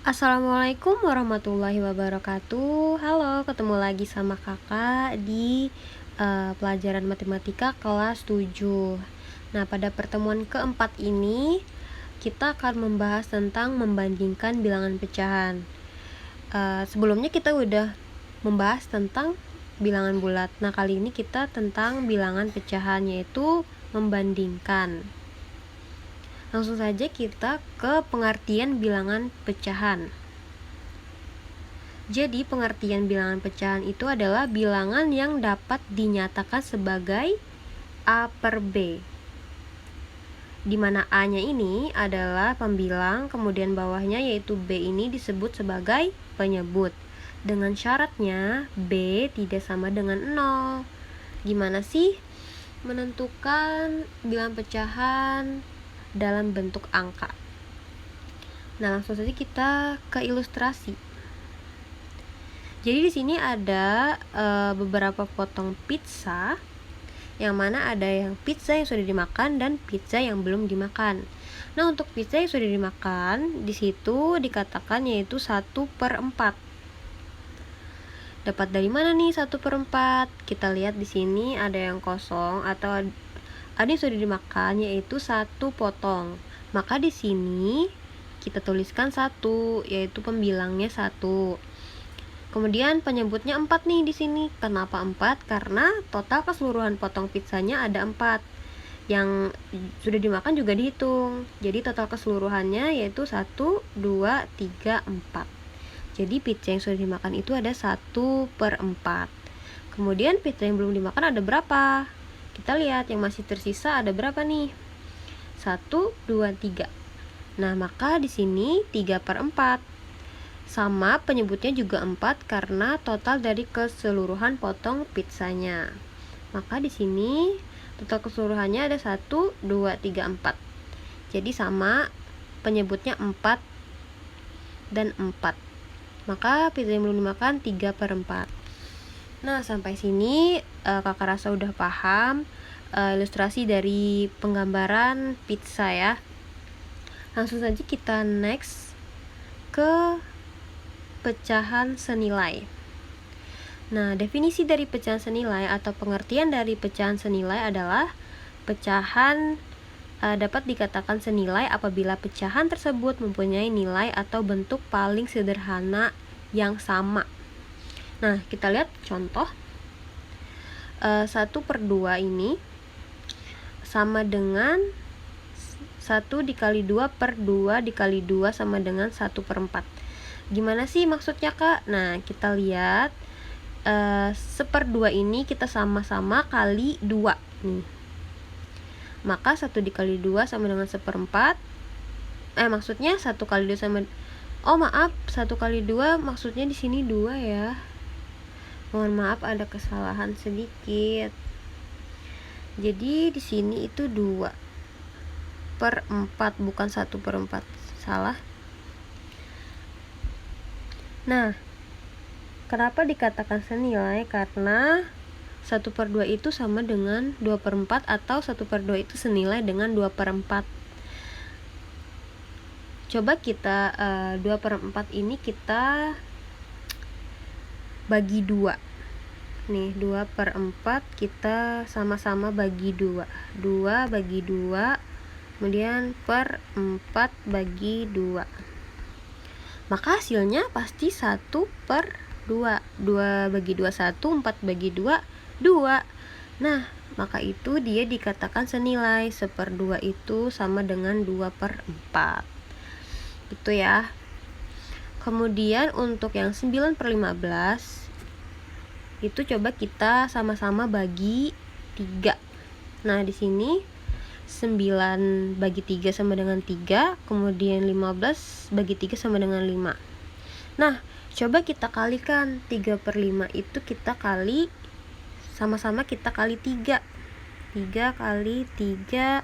Assalamualaikum warahmatullahi wabarakatuh. Halo, ketemu lagi sama kakak di pelajaran matematika kelas 7. Nah, pada pertemuan keempat ini kita akan membahas tentang membandingkan bilangan pecahan. Sebelumnya kita udah membahas tentang bilangan bulat. Nah, kali ini kita tentang bilangan pecahan, yaitu membandingkan. Langsung saja kita ke pengertian bilangan pecahan. Jadi pengertian bilangan pecahan itu adalah bilangan yang dapat dinyatakan sebagai A per B, di mana A-nya ini adalah pembilang, kemudian bawahnya yaitu B ini disebut sebagai penyebut. Dengan syaratnya B tidak sama dengan 0. Gimana sih menentukan bilangan pecahan dalam bentuk angka? Nah, langsung saja kita ke ilustrasi. Jadi di sini ada beberapa potong pizza, yang mana ada yang pizza yang sudah dimakan dan pizza yang belum dimakan. Nah, untuk pizza yang sudah dimakan, di situ dikatakan yaitu 1/4. Dapat dari mana nih 1/4? Kita lihat di sini ada yang kosong atau ada yang sudah dimakan, yaitu 1 potong. Maka di sini kita tuliskan 1, yaitu pembilangnya 1. Kemudian penyebutnya 4 nih di sini. Kenapa 4? Karena total keseluruhan potong pizzanya ada 4. Yang sudah dimakan juga dihitung. Jadi total keseluruhannya yaitu 1, 2, 3, 4. Jadi pizza yang sudah dimakan itu ada 1/4. Kemudian pizza yang belum dimakan ada berapa? Kita lihat yang masih tersisa ada berapa nih? 1, 2, 3. Nah, maka di sini 3/4. Sama penyebutnya juga 4 karena total dari keseluruhan potong pizzanya. Maka di sini total keseluruhannya ada 1, 2, 3, 4. Jadi sama penyebutnya 4 dan 4. Maka pizza yang belum dimakan 3/4. Nah, sampai sini kakak rasa udah paham ilustrasi dari penggambaran pizza ya. Langsung saja kita next ke pecahan senilai. Nah, definisi dari pecahan senilai atau pengertian dari pecahan senilai adalah pecahan dapat dikatakan senilai apabila pecahan tersebut mempunyai nilai atau bentuk paling sederhana yang sama. Nah, kita lihat contoh 1/2 ini sama dengan 1 dikali 2/2 dikali 2 sama dengan 1/4. Gimana sih maksudnya, Kak? Nah, kita lihat 1/2 ini kita sama-sama kali 2 nih. Maka 1 dikali 2 sama dengan 1/4. Maksudnya 1 kali 2 sama 1 kali 2 maksudnya di sini 2 ya. Mohon maaf ada kesalahan sedikit. Jadi di sini itu 2/4 bukan 1/4. Salah. Nah, kenapa dikatakan senilai? Karena 1/2 itu sama dengan 2/4 atau 1/2 itu senilai dengan 2/4. Coba kita 2/4 ini kita bagi 2. Nih, 2/4 kita sama-sama bagi 2. 2 bagi 2, kemudian per 4 bagi 2. Maka hasilnya pasti 1/2. 2 bagi 2 1, 4 bagi 2 2. Nah, maka itu dia dikatakan senilai. 1/2 itu sama dengan 2/4. Gitu ya. Kemudian untuk yang 9/15 itu coba kita sama-sama bagi 3. Nah, di sini 9 bagi 3 sama dengan 3, kemudian 15 bagi 3 sama dengan 5. Nah, coba kita kalikan 3/5 itu kita kali sama-sama kita kali 3. 3 kali 3,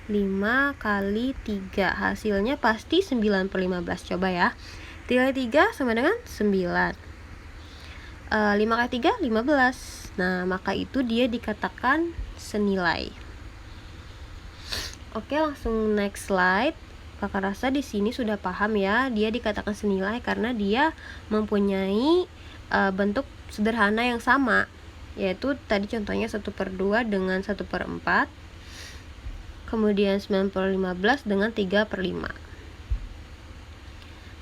5 kali 3. Hasilnya pasti 9/15. Coba ya. 3 kali 3 sama dengan 9. 5 kali 3, 15. Nah, maka itu dia dikatakan senilai. Oke, langsung next slide. Kakak rasa di sini sudah paham ya, dia dikatakan senilai karena dia mempunyai bentuk sederhana yang sama, yaitu tadi contohnya 1/2 dengan 1/4, kemudian 90/15 dengan 3/5.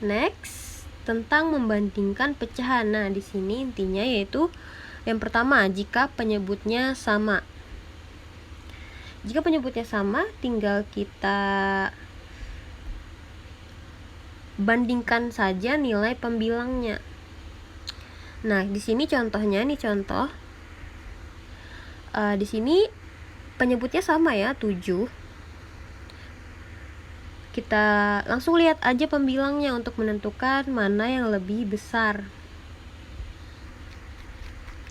Next, tentang membandingkan pecahan. Nah, di sini intinya yaitu yang pertama, jika penyebutnya sama. Jika penyebutnya sama, tinggal kita bandingkan saja nilai pembilangnya. Nah, di sini contohnya, nih contoh. Di sini penyebutnya sama ya, 7. Kita langsung lihat aja pembilangnya untuk menentukan mana yang lebih besar.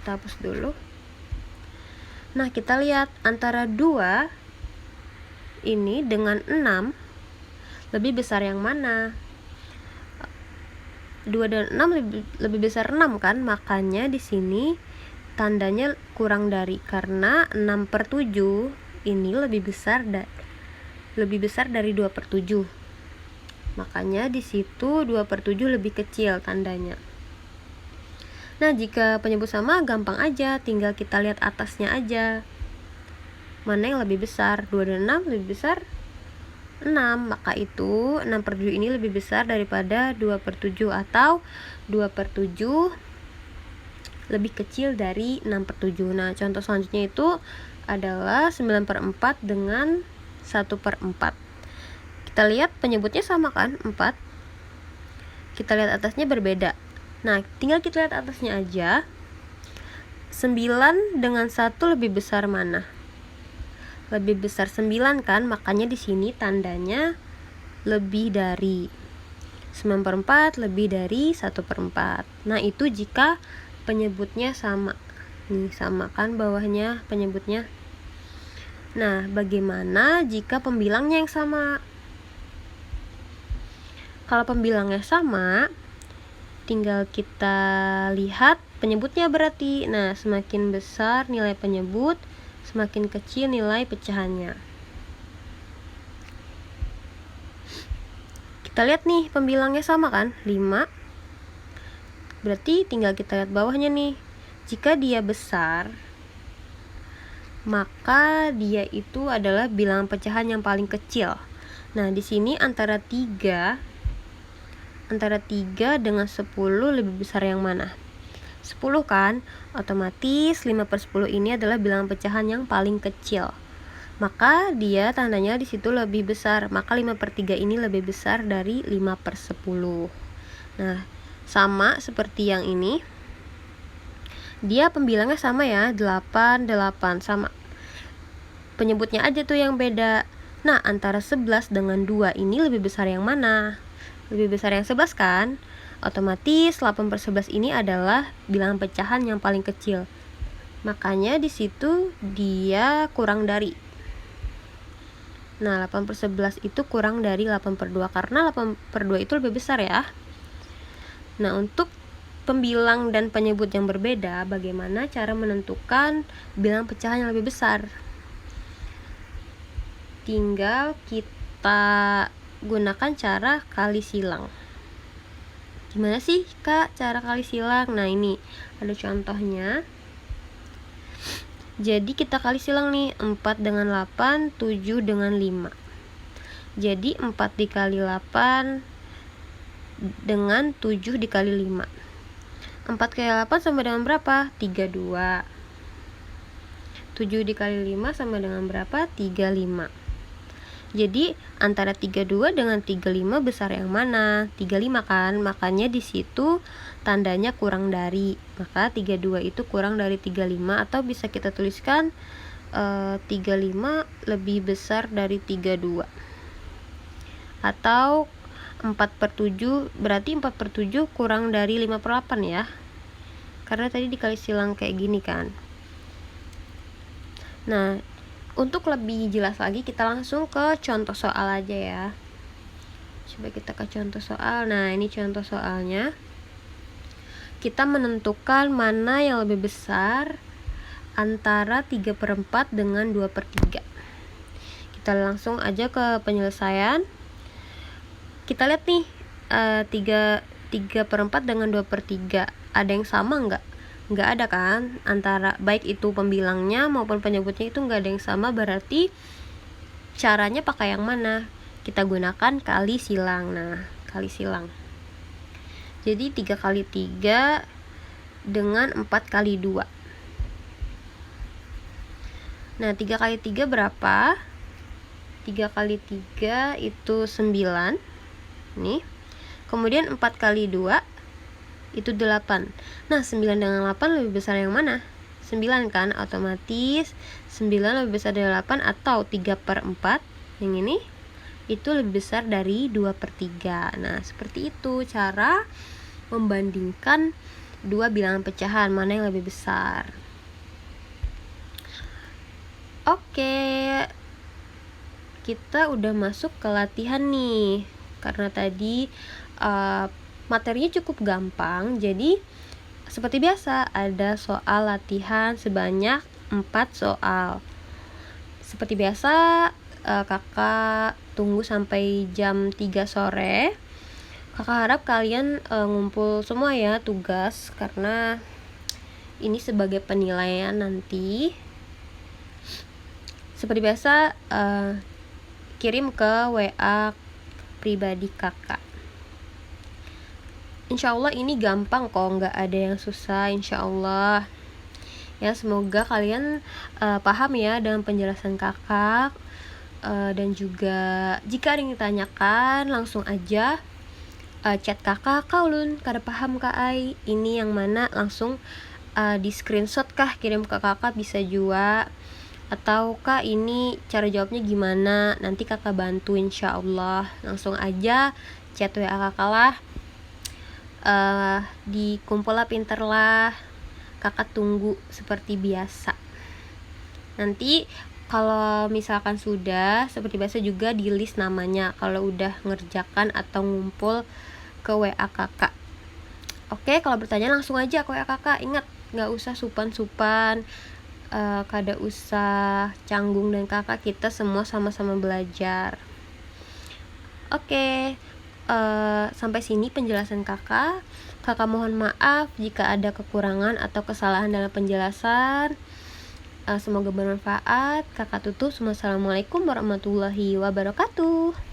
Kita hapus dulu. Nah, kita lihat antara 2 ini dengan 6, lebih besar yang mana? 2 dan 6 lebih besar 6 kan? Makanya di sini tandanya kurang dari, karena 6/7 ini lebih besar dari 2/7. Makanya di situ 2/7 lebih kecil tandanya. Nah, jika penyebut sama gampang aja, tinggal kita lihat atasnya aja. Mana yang lebih besar? 2 dan 6 lebih besar 6, maka itu 6/7 ini lebih besar daripada 2/7, atau 2/7 lebih kecil dari 6/7. Nah, contoh selanjutnya itu adalah 9/4 dengan 1/4. Kita lihat penyebutnya sama kan, 4. Kita lihat atasnya berbeda. Nah, tinggal kita lihat atasnya aja. 9 dengan 1 lebih besar mana? Lebih besar 9 kan? Makanya di sini tandanya lebih dari. 9/4 lebih dari 1/4. Nah, itu jika penyebutnya sama. Nih, sama kan bawahnya penyebutnya. Nah, bagaimana jika pembilangnya yang sama? Kalau pembilangnya sama, tinggal kita lihat penyebutnya berarti. Nah, semakin besar nilai penyebut, semakin kecil nilai pecahannya. Kita lihat nih, pembilangnya sama kan, 5. Berarti tinggal kita lihat bawahnya nih. Jika dia besar, maka dia itu adalah bilangan pecahan yang paling kecil. Nah, di sini antara 3 dengan 10 lebih besar yang mana? 10 kan? Otomatis 5/10 ini adalah bilangan pecahan yang paling kecil. Maka dia tandanya di situ lebih besar. Maka 5/3 ini lebih besar dari 5/10. Nah, sama seperti yang ini. Dia pembilangnya sama ya, 8 sama. Penyebutnya aja tuh yang beda. Nah, antara 11 dengan 2 ini lebih besar yang mana? Lebih besar yang 11 kan? Otomatis 8/11 ini adalah bilangan pecahan yang paling kecil. Makanya di situ dia kurang dari. Nah, 8/11 itu kurang dari 8/2 karena 8/2 itu lebih besar ya. Nah, untuk pembilang dan penyebut yang berbeda, bagaimana cara menentukan bilangan pecahan yang lebih besar? Tinggal kita gunakan cara kali silang. Gimana sih Kak cara kali silang? Nah, ini ada contohnya. Jadi kita kali silang nih, 4 dengan 8, 7 dengan 5. Jadi 4 dikali 8 dengan 7 dikali 5. 4 kali 8 sama dengan berapa? 32. 7 dikali 5 sama dengan berapa? 35. Jadi antara 32 dengan 35 besar yang mana? 35 kan? Makanya di situ tandanya kurang dari. Maka 32 itu kurang dari 35, atau bisa kita tuliskan 35 lebih besar dari 32. Atau 4/7, berarti 4/7 kurang dari 5/8 ya. Karena tadi dikali silang kayak gini kan. Nah, untuk lebih jelas lagi kita langsung ke contoh soal aja ya. Coba kita ke contoh soal. Nah, ini contoh soalnya. Kita menentukan mana yang lebih besar antara 3/4 dengan 2/3. Kita langsung aja ke penyelesaian. kita lihat nih, 3/4 dengan 2/3 ada yang sama nggak? Nggak ada kan, antara baik itu pembilangnya maupun penyebutnya itu nggak ada yang sama, berarti caranya pakai yang mana? Kita gunakan kali silang. Nah, kali silang. Jadi 3 kali 3 dengan 4 kali 2. Nah, 3 kali 3 berapa? 3 kali 3 itu 9. Nih. Kemudian 4 kali 2 itu 8. Nah, 9 dengan 8 lebih besar yang mana? 9 kan, otomatis 9 lebih besar dari 8, atau 3/4 yang ini itu lebih besar dari 2/3. Nah, seperti itu cara membandingkan dua bilangan pecahan, mana yang lebih besar. Oke, kita udah masuk ke latihan nih. Karena tadi materinya cukup gampang, jadi seperti biasa ada soal latihan sebanyak 4 soal. Seperti biasa, kakak tunggu sampai jam 3 sore. Kakak harap kalian ngumpul semua ya tugas, karena ini sebagai penilaian nanti. Seperti biasa, kirim ke WA pribadi kakak. Insya Allah ini gampang kok, nggak ada yang susah, insya Allah. Ya, semoga kalian paham ya dengan penjelasan kakak. Dan juga jika ada yang ditanyakan, langsung aja chat kakak, "Kak Ulun, kada paham Kak Ai, ini yang mana?" Langsung di screenshot kah, kirim ke kakak bisa juga. Atau "Kak, ini cara jawabnya gimana?" Nanti kakak bantu insya Allah. Langsung aja chat WA kakak lah. Di kumpul lah, pinter lah. Kakak tunggu seperti biasa. Nanti kalau misalkan sudah, seperti biasa juga di list namanya kalau udah ngerjakan atau ngumpul ke WA kakak. Oke, kalau bertanya langsung aja ke WA kakak. Ingat, nggak usah supan-supan, kada usah canggung dan kakak, kita semua sama-sama belajar. Oke, sampai sini penjelasan kakak. Kakak mohon maaf jika ada kekurangan atau kesalahan dalam penjelasan. Semoga bermanfaat. Kakak tutup. Wassalamualaikum warahmatullahi wabarakatuh.